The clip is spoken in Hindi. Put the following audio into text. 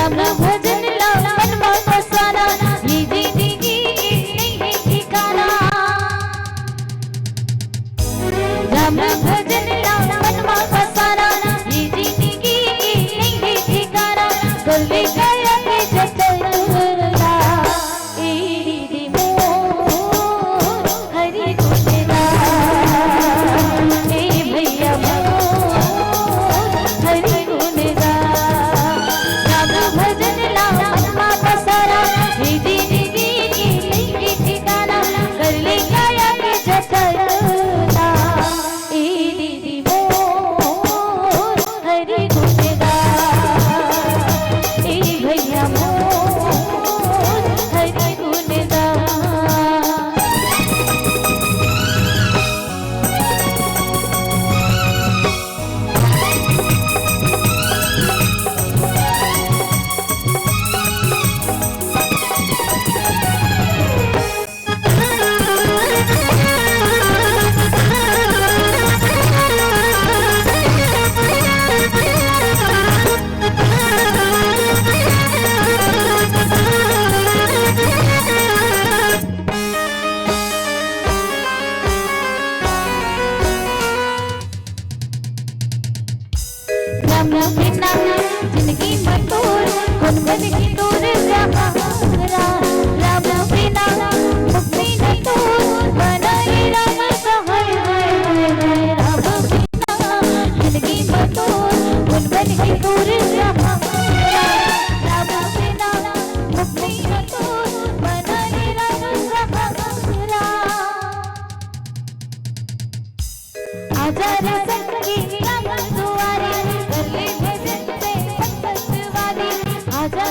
राम भजन लाओ मन में बसाना, ये जिंदगी नहीं है ठिकाना। राम भजन लाओ मन में बसाना, ये जिंदगी नहीं है ठिकाना। कर ले गया के जचला एरी दी मोर हरि गुणगा, ए भैया मोर हरि गुणगा। राम भजन लाओ मन में बसाना, ये जिंदगी नहीं है ठिकाना। कर ले गया के जचला एरी दी मोर हरि गुणगा, ए भैया मोर हरि गुणगा। राम बिना जिंदगी मटोर कौन बन की तोर जहारा। राम बिना मुक्ति न तोर बनाए राम सहाय। राम बिना जिंदगी मटोर कौन बन की तोर जहारा। राम बिना मुक्ति न तोर बनाए राम सहारा। आजा रे संगी राम दुआरे, कर ले भजन से संतवारी। आजा